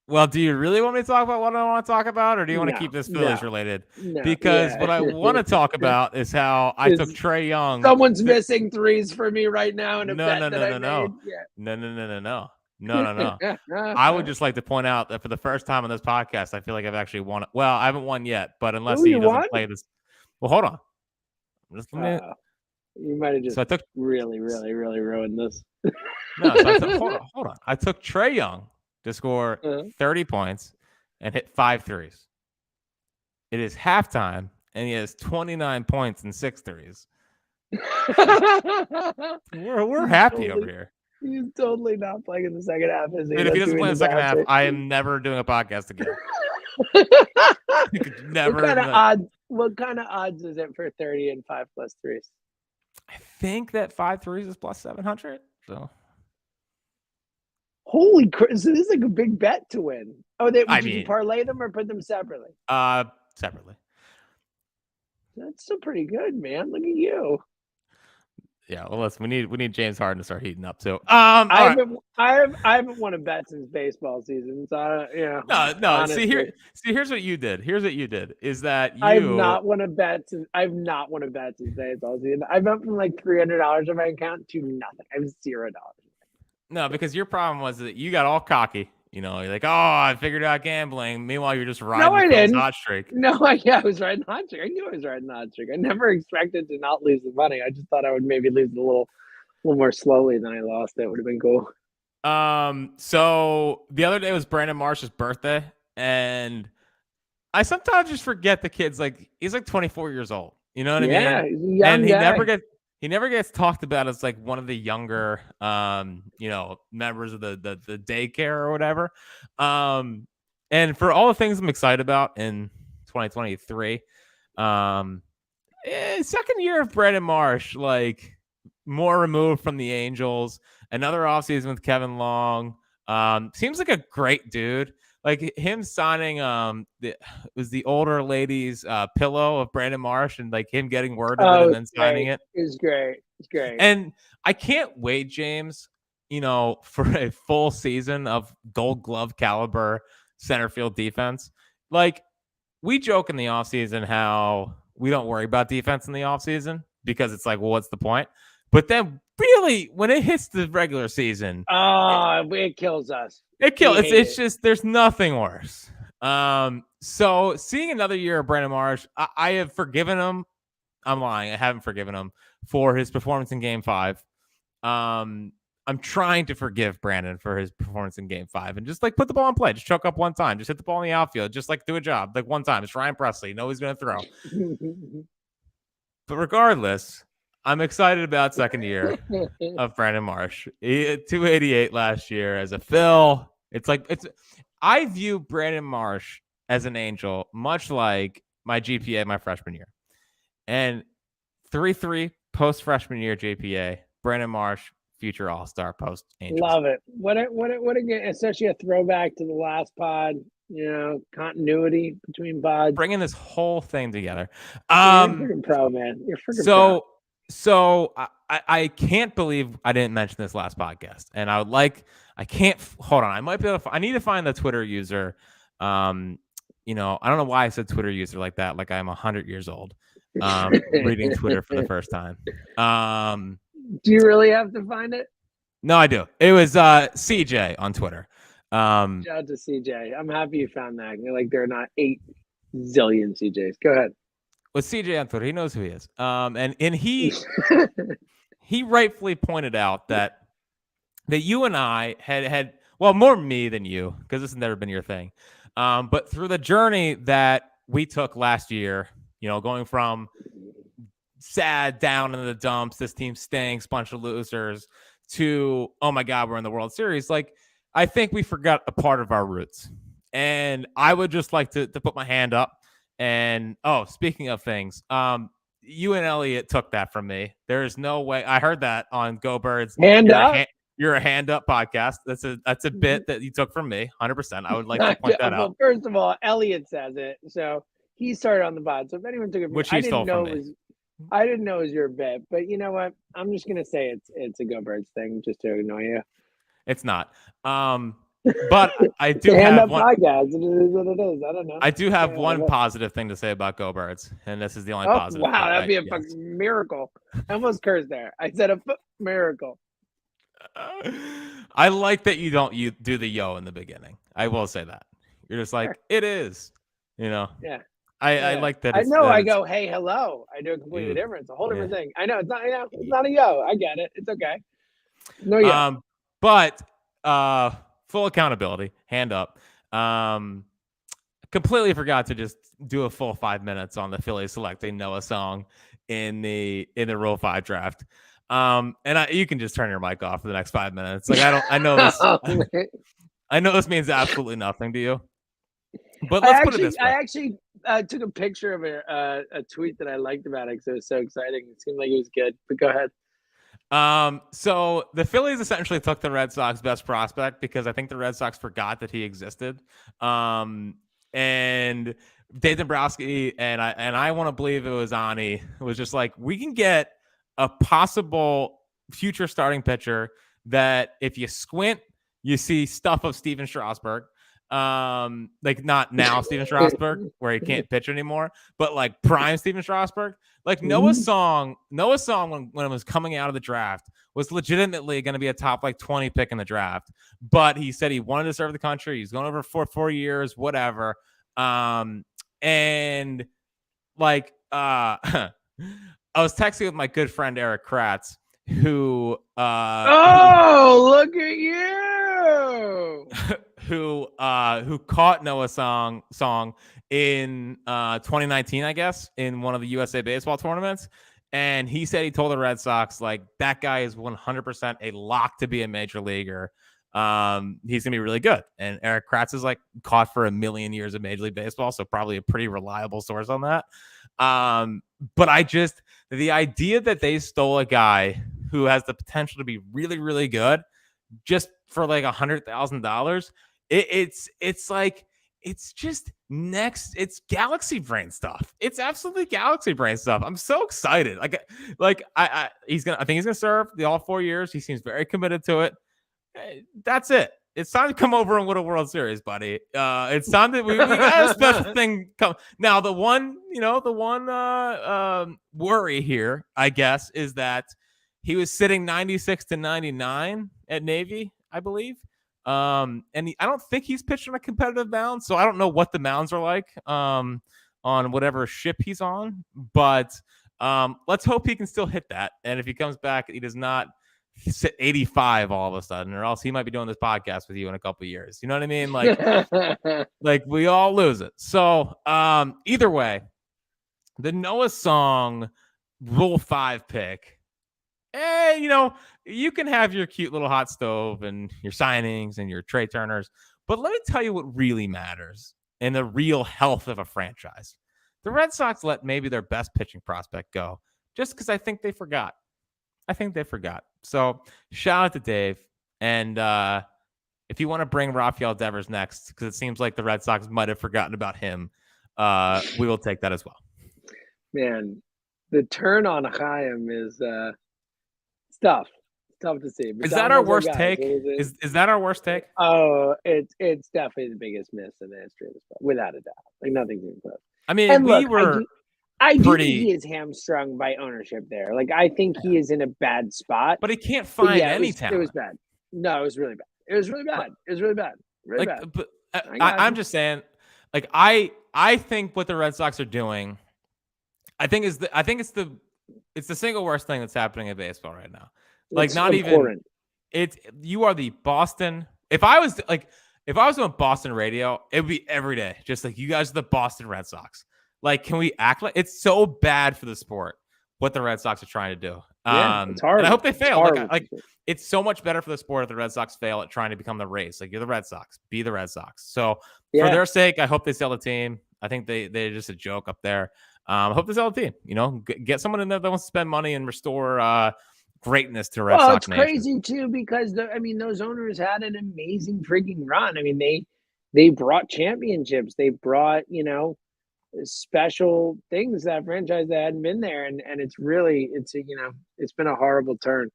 well, do you really want me to talk about what I want to talk about, or do you want to keep this Phillies related? Because Yeah. what I want to talk about is how I took Trae Young. Someone's missing threes for me right now in a bet that I made. No. I would just like to point out that for the first time on this podcast, I feel like I've actually won. Well, I haven't won yet, but unless he doesn't play this. Well, hold on. You might have just really ruined this. No, so hold on. I took Trae Young to score 30 points and hit 5 threes. It is halftime, and he has 29 points and 6 threes. We're happy over here. He's totally not playing in the second half, is he? Dude, if he doesn't play in the second half, I am never doing a podcast again. Never. What kind of odds is it for 30 and 5 plus threes? I think that 5 threes is plus 700. So. Holy crap! So this is like a big bet to win. Oh, did you parlay them or put them separately? Separately. That's still pretty good, man. Look at you. Yeah, well, listen, we need James Harden to start heating up too. I haven't won a bet since baseball season, so No. Honestly, here's what you did. Is that I've not won a bet since baseball season. I've went from like $300 on my account to nothing. I have $0. No, because your problem was that you got all cocky. You're like, oh, I figured out gambling. Meanwhile, you're just riding the hot streak. No, I was riding the hot streak. I knew I was riding the hot streak. I never expected to not lose the money. I just thought I would maybe lose it a little more slowly than I lost it. Would have been cool. So the other day was Brandon Marsh's birthday, and I sometimes just forget the kid's he's 24 years old. You know what I mean? Yeah, he's a young guy. He never gets talked about as like one of the younger, members of the daycare or whatever. And for all the things I'm excited about in 2023, second year of Brandon Marsh, more removed from the Angels, another offseason with Kevin Long. Seems like a great dude. Like him signing the older lady's pillow of Brandon Marsh and him getting word of it and then signing it. It's great. And I can't wait, James, for a full season of Gold Glove caliber center field defense. We joke in the offseason how we don't worry about defense in the offseason because it's what's the point? But then really when it hits the regular season, it kills us. It's just there's nothing worse. So seeing another year of Brandon Marsh, I have forgiven him. I'm lying. I haven't forgiven him for his performance in Game 5. I'm trying to forgive Brandon for his performance in Game 5 and just put the ball in play. Just choke up one time. Just hit the ball in the outfield. Just do a job one time. It's Ryan Presley. You know he's going to throw. But regardless, I'm excited about second year of Brandon Marsh. He had 288 last year as a Phil. I view Brandon Marsh as an Angel, much like my GPA my freshman year. And 3.3 post freshman year GPA, Brandon Marsh, future All-Star post Angels. Love it. What again, especially a throwback to the last pod, continuity between pods. Bringing this whole thing together. You're freaking pro, man. You're freaking pro. So I can't believe I didn't mention this last podcast, and hold on. I might be able to. I need to find the Twitter user. I don't know why I said Twitter user like that. Like I'm 100 years old, reading Twitter for the first time. Do you really have to find it? No, I do. It was CJ on Twitter. Shout out to CJ. I'm happy you found that. There are not 8 zillion CJs. Go ahead. With CJ on Twitter, he knows who he is. And he he rightfully pointed out that you and I had more me than you, because this has never been your thing. But through the journey that we took last year, going from sad, down in the dumps, this team stinks, bunch of losers, to, oh my God, we're in the World Series. I think we forgot a part of our roots. And I would just like to put my hand up. And speaking of things, you and Elliot took that from me. There is no way. I heard that on Go Birds. You're a hand up podcast. That's a bit that you took from me, 100%. I would like to point that out. First of all, Elliot says it, so he started on the pod. So if anyone took it, Which he stole from me. I didn't know it was your bet. But you know what? I'm just gonna say it's a Go Birds thing just to annoy you. It's not. But I do Stand have up one podcast. It is what it is. I don't know. I do have one positive thing to say about Go Birds, and this is the only positive. Wow, that'd be a fucking miracle. I almost cursed there. I said a miracle. I like that you do the yo in the beginning. I will say that. You're just like, it is. You know? Yeah. I like that. I know. I go, hey, hello. I do a completely different. It's a whole different thing. I know. It's not a yo. I get it. It's okay. No yo. But full accountability, hand up. Completely forgot to just do a full 5 minutes on the Phillies selecting Noah Song in the Rule 5 draft. And you can just turn your mic off for the next 5 minutes. Like I know this. I know this means absolutely nothing to you. But let's put it this way. I actually took a picture of a tweet that I liked about it because it was so exciting. It seemed like it was good. But go ahead. So the Phillies essentially took the Red Sox best prospect because I think the Red Sox forgot that he existed. And Dave Dombrowski and I want to believe it was Ani. It was just like, we can get a possible future starting pitcher that if you squint, you see stuff of Steven Strasburg. Like not now Steven Strasburg where he can't pitch anymore, but like prime Steven Strasburg. Like Noah Song when it was coming out of the draft was legitimately going to be a top like 20 pick in the draft, but he said he wanted to serve the country. He's going over for 4 years, whatever. And like I was texting with my good friend Eric Kratz, who look at you. who caught Noah Song in 2019, I guess, in one of the USA Baseball tournaments. And he said he told the Red Sox, like, that guy is 100% a lock to be a major leaguer. He's going to be really good. And Eric Kratz is like caught for a million years of Major League Baseball, so probably a pretty reliable source on that. But the idea that they stole a guy who has the potential to be really, really good just for like $100,000, it's like, it's just it's galaxy brain stuff. It's absolutely galaxy brain stuff. I'm so excited. I think he's gonna serve all 4 years. He seems very committed to it. That's it. It's time to come over and win a World Series, buddy. It's time that we got a special thing come. Now, the one worry here, I guess, is that he was sitting 96 to 99 at Navy, I believe. And I don't think he's pitched on a competitive mound, so I don't know what the mounds are like on whatever ship he's on. But let's hope he can still hit that. And if he comes back, he does not sit 85 all of a sudden, or else he might be doing this podcast with you in a couple of years. You know what I mean? Like, like we all lose it. So either way, the Noah Song Rule 5 pick. You can have your cute little hot stove and your signings and your Trey Turners, but let me tell you what really matters in the real health of a franchise. The Red Sox let maybe their best pitching prospect go just because I think they forgot. So shout out to Dave. And if you want to bring Rafael Devers next, because it seems like the Red Sox might have forgotten about him, we will take that as well. Man, the turn on Chaim is tough. It's tough to see. Is that our worst take? Is that our worst take? Oh, it's definitely the biggest miss in the history of the sport, without a doubt. Like nothing's even close. I mean, and I do think he is hamstrung by ownership there. Like I think he is in a bad spot. But he can't find any talent. It was bad. No, it was really bad. It was really bad. It was really bad. Really bad. But I'm just saying, like I think what the Red Sox are doing, it's the single worst thing that's happening in baseball right now. Like, it's not important. You are the Boston. If I was on Boston radio, it would be every day. Just like, you guys are the Boston Red Sox. Like, can we act like it's so bad for the sport what the Red Sox are trying to do? It's hard. And I hope they fail. Like it's so much better for the sport if the Red Sox fail at trying to become the race. Like, you're the Red Sox, be the Red Sox. So for their sake, I hope they sell the team. I think they're just a joke up there. I hope they sell the team. Get someone in there that wants to spend money and restore greatness to Red Sox Nation. It's crazy too because those owners had an amazing freaking run. I mean, they brought championships. They brought special things that franchise that hadn't been there, and it's really it's been a horrible turn.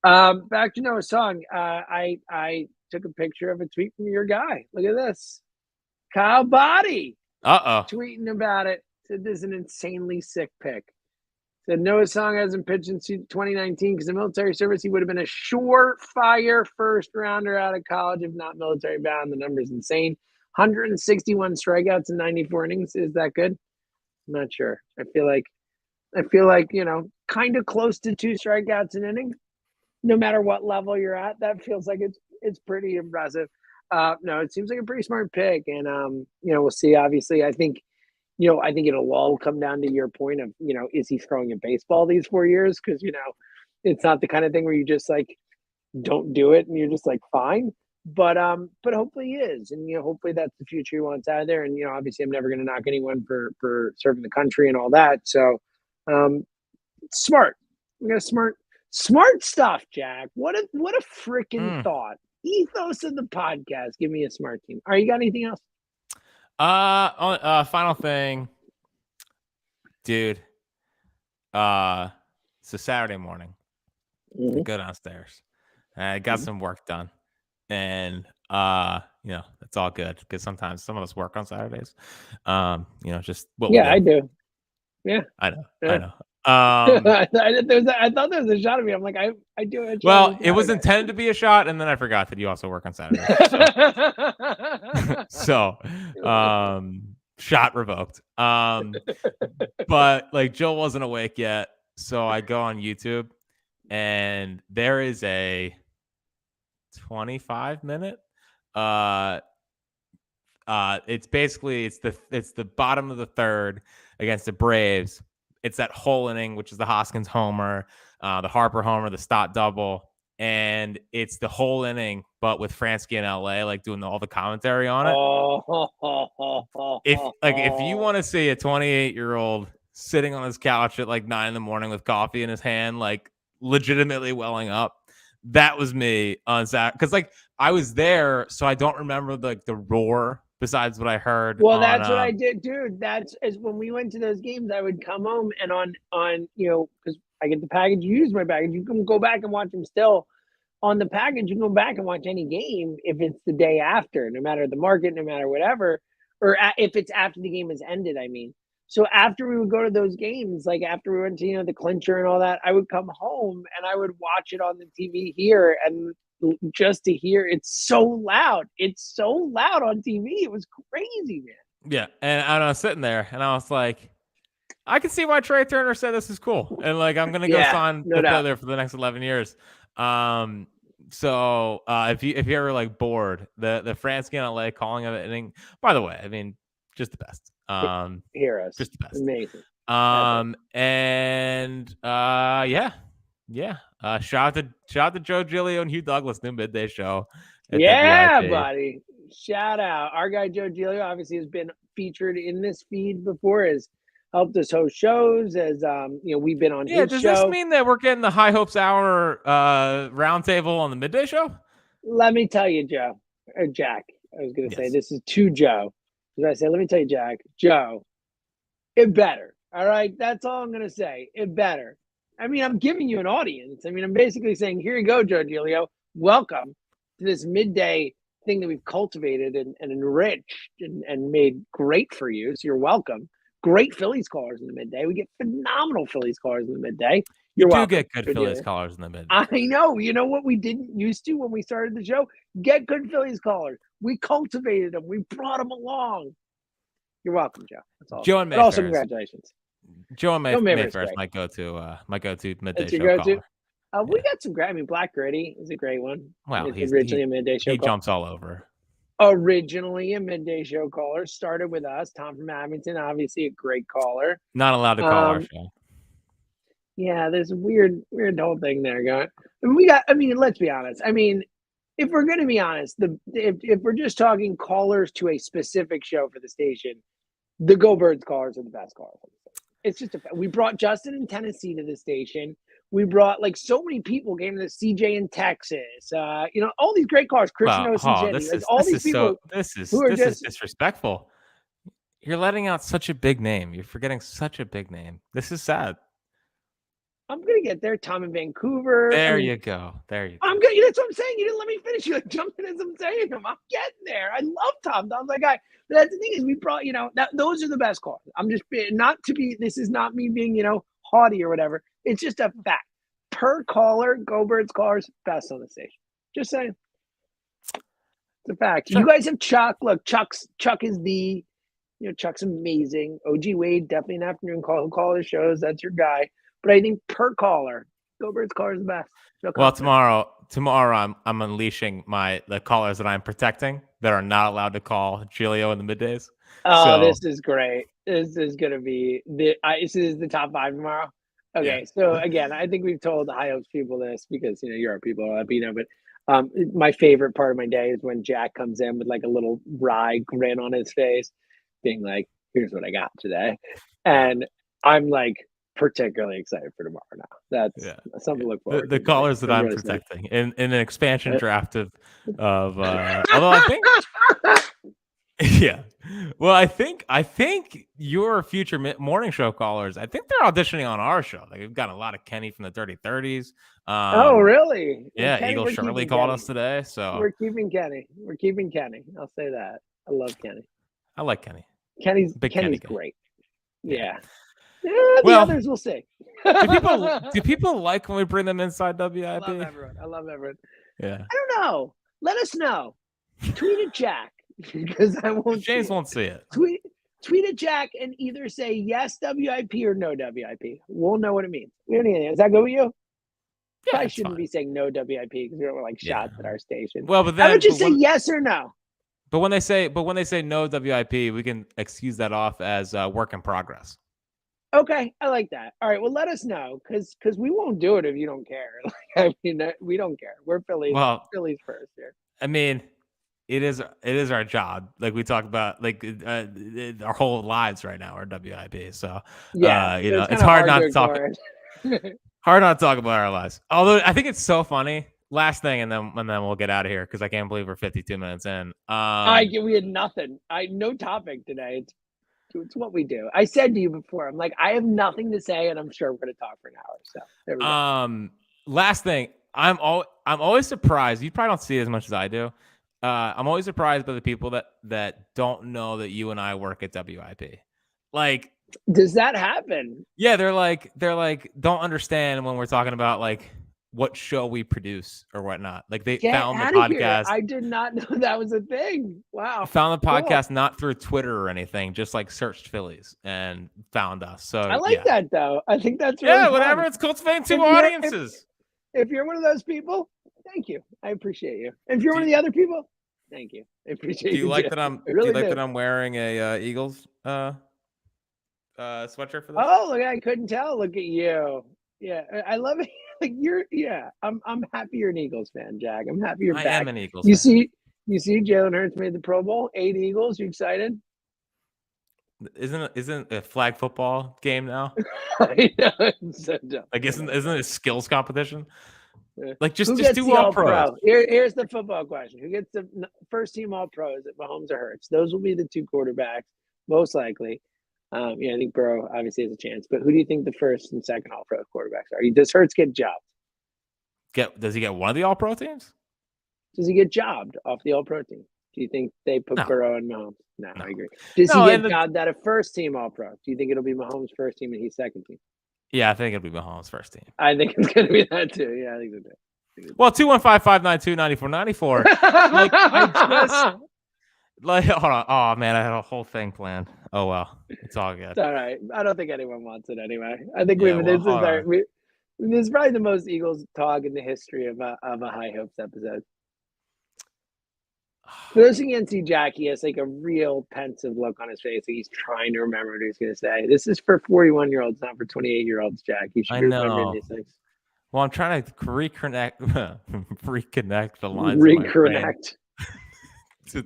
Back to Noah's song. I took a picture of a tweet from your guy. Look at this, Kyle Body tweeting about it. Said this is an insanely sick pick. Said Noah Song hasn't pitched since 2019 because of military service. He would have been a surefire first rounder out of college if not military bound. The number's insane. 161 strikeouts in 94 innings. Is that good? I'm not sure. I feel like kind of close to 2 strikeouts an inning. No matter what level you're at, that feels like it's pretty impressive. No, it seems like a pretty smart pick, and we'll see. Obviously, I think it'll all come down to your point of, is he throwing a baseball these 4 years? Because, it's not the kind of thing where you just like don't do it and you're just like fine. But hopefully he is, and hopefully that's the future he wants out of there. And obviously I'm never going to knock anyone for serving the country and all that. So smart. We got smart stuff, Jack. What a freaking thought. Ethos of the podcast. Give me a smart team. All right, you got anything else? Final thing, dude. It's a Saturday morning. I go downstairs. I got some work done, and it's all good because sometimes some of us work on Saturdays. Just what. Yeah, I do. Yeah, I know. Yeah. I know. I thought there was a shot of me. I'm like, I do it. Well, it was intended to be a shot, and then I forgot that you also work on Saturdays. So, shot revoked. But like Jill wasn't awake yet, so I go on YouTube, and there is a 25-minute. It's the bottom of the third against the Braves. It's that whole inning, which is the Hoskins homer, the Harper homer, the Stott double, and it's the whole inning, but with Fransky in LA, like doing all the commentary on it. If you want to see a 28-year-old sitting on his couch at like 9 a.m. with coffee in his hand, like legitimately welling up, that was me on Saturday. Because like I was there, so I don't remember the roar. Besides what I heard. Well, that's what I did, dude. That's as when we went to those games, I would come home and on because I get the package, you use my package. You can go back and watch them still on the package. You can go back and watch any game if it's the day after, no matter the market, no matter whatever, or if it's after the game has ended. I mean, so after we would go to those games, like after we went to the clincher and all that, I would come home and I would watch it on the TV here and. Just to hear it's so loud. It's so loud on TV. It was crazy, man. Yeah. And I was sitting there and I was like, I can see why Trey Turner said this is cool. And like, I'm going to go sign the player for the next 11 years. So if you're ever like bored, the Fransky in LA calling of it inning, by the way, I mean, just the best. Heroes. Just the best. Amazing. Yeah. Shout out to Joe Giglio and Hugh Douglas, new midday show. Yeah, buddy. Shout out. Our guy Joe Giglio obviously has been featured in this feed before, has helped us host shows, as we've been on his show. Does this mean that we're getting the High Hopes Hour roundtable on the midday show? Let me tell you, Joe. Or Jack. I was gonna say this is to Joe. As I say, let me tell you, Jack, Joe, it better. All right. That's all I'm gonna say. It better. I mean, I'm giving you an audience. I mean, I'm basically saying, here you go, Joe Giglio. Welcome to this midday thing that we've cultivated and enriched and made great for you. So you're welcome. Great Phillies callers in the midday. We get phenomenal Phillies callers in the midday. You do get good Phillies callers in the midday. I know. You know what we didn't used to when we started the show? Get good Phillies callers. We cultivated them. We brought them along. You're welcome, Joe. That's all. Joe and May. Also, congratulations. Joe and Mayfair's my go-to midday show caller. We got some great. I mean, Black Gritty is a great one. Well, he's originally a midday show. He jumps all over. Originally a midday show caller, started with us. Tom from Abington, obviously a great caller. Not allowed to call our show. Yeah, there's a weird whole thing there going. Let's be honest. I mean, if we're going to be honest, if we're just talking callers to a specific show for the station, the Go Birds callers are the best callers. It's just we brought Justin in Tennessee to the station. We brought like so many people came to the CJ in Texas. All these great callers. Christian Ocean, this is disrespectful. You're letting out such a big name. You're forgetting such a big name. This is sad. I'm gonna get there. Tom in Vancouver. There you go. There you go. I'm good. That's what I'm saying. You didn't let me finish. You like jumping as I'm saying them. I'm getting there. I love Tom. Tom's that guy. But that's the thing is, we brought those are the best calls. I'm just not to be. This is not me being haughty or whatever. It's just a fact. Per caller, Go Birds callers best on the station. Just saying. It's a fact. Sure. You guys have Chuck. Look, Chuck is the. Chuck's amazing. OG Wade definitely an afternoon call. He'll call his shows. That's your guy. But I think per caller, Go Birds caller is the best. Well, tomorrow I'm unleashing the callers that I'm protecting that are not allowed to call Giulio in the middays. Oh, this is great. This is gonna be this is the top 5 tomorrow. Okay, so again, I think we've told the High Hopes people this because you're our people at Bino, but my favorite part of my day is when Jack comes in with like a little wry grin on his face, being like, "Here's what I got today," and I'm like particularly excited for tomorrow now. That's something to look forward to. The callers that I'm really protecting in an expansion draft of although I think yeah. Well, I think your future morning show callers, I think they're auditioning on our show. Like, we've got a lot of Kenny from the Dirty 30s. Oh, really? Yeah, Kenny, Eagle Shirley called us today. So we're keeping Kenny. I'll say that. I love Kenny. I like Kenny. Kenny's great. Yeah. The others we'll see. Do people like when we bring them inside WIP? I love everyone. Yeah. I don't know. Let us know. Tweet at Jack because I won't. James won't see it. Tweet at Jack and either say yes WIP or no WIP. We'll know what it means. We don't need anything. Is that good with you? Yeah, Probably shouldn't be saying no WIP because we don't want like shots at our station. Well, but then I would just say yes or no. But when they say no WIP, we can excuse that off as work in progress. Okay, I like that. All right, well, let us know because we won't do it if you don't care. I mean, we don't care. We're Phillies. Well, Phillies first here. I mean, it is our job. Like we talk about, like our whole lives right now are WIP. So it's hard not to talk. Hard not to talk about our lives. Although I think it's so funny. Last thing, and then we'll get out of here because I can't believe we're 52 minutes in. We had nothing. No topic today. It's what we do. I said to you before, I'm like, I have nothing to say, and I'm sure we're going to talk for an hour. So there we go. Last thing, I'm always surprised. You probably don't see it as much as I do. I'm always surprised by the people that don't know that you and I work at WIP. Like, does that happen? Yeah, they're like don't understand when we're talking about like what show we produce or whatnot. Like they found the podcast. I did not know that was a thing. Wow. Found the podcast not through Twitter or anything, just like searched Phillies and found us. So I like that though. I think that's really fun. Whatever. It's cultivating 2 audiences. If you're one of those people, thank you. I appreciate you. If you're one of the other people, thank you. I appreciate you. Do you like that I'm wearing a Eagles sweatshirt for this? Oh, look, I couldn't tell. Look at you. Yeah, I love it. Like I'm happy you're an Eagles fan, Jack. I'm happy you're back. I am an Eagles fan. You see Jalen Hurts made the Pro Bowl, 8 Eagles. You excited? Isn't a flag football game now? I know. It's so dumb. Like isn't it a skills competition? Like just do all pros. Here's the football question: who gets the first team all pros at Mahomes or Hurts? Those will be the 2 quarterbacks most likely. I think Burrow obviously has a chance, but who do you think the first and second all pro quarterbacks are? Does Hurts get jobbed? Does he get one of the all pro teams? Does he get jobbed off the all pro team? Do you think they put Burrow and Mahomes? No, I agree. Does he get jobbed at a first team all pro? Do you think it'll be Mahomes' first team and he's second team? Yeah, I think it'll be Mahomes' first team. I think it's going to be that too. Yeah, I think so too. Well, 215-592-9494. Hold on. Oh man, I had a whole thing planned. Oh well, it's all good. It's all right. I don't think anyone wants it anyway. I think this is probably the most Eagles talk in the history of a High Hopes episode. For those who can't see Jack, he has like a real pensive look on his face. Like he's trying to remember what he's going to say. This is for 41-year-olds, not for 28-year-olds, Jack. You should remember these things. Well, I'm trying to reconnect the lines. Reconnect.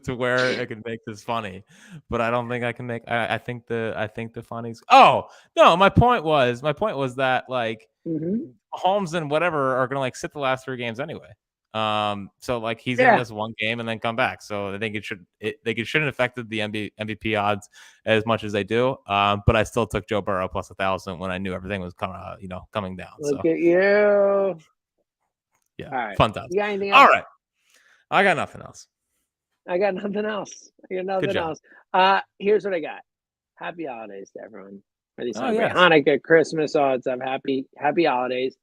To where I can make this funny, but I don't think I can make. I think the funnies. Oh no, my point was that like Holmes and whatever are gonna like sit the last 3 games anyway. So like he's gonna miss one game and then come back. So I think it shouldn't affected the MVP odds as much as they do. But I still took Joe Burrow plus 1,000 when I knew everything was kind of coming down. Look at you. Yeah, all right. fun times. You got anything else? All right, I got nothing else. I got nothing else. Here's what I got. Happy holidays to everyone. Hanukkah, Christmas, all that stuff. Happy holidays.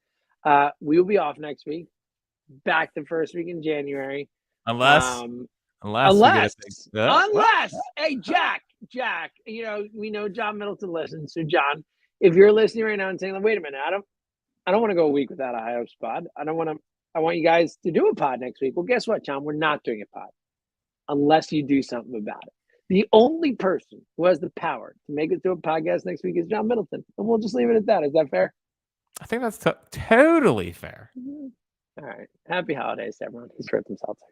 We will be off next week. Back the first week in January. Unless, hey, Jack, we know John Middleton listens. So, John, if you're listening right now and saying, wait a minute, Adam, I don't want to go a week without a high hopes pod. I want you guys to do a pod next week. Well, guess what, John? We're not doing a pod unless you do something about it. The only person who has the power to make it to a podcast next week is John Middleton. And we'll just leave it at that. Is that fair? I think that's totally fair. All right. Happy holidays, everyone. He's Fritz and Seltzer.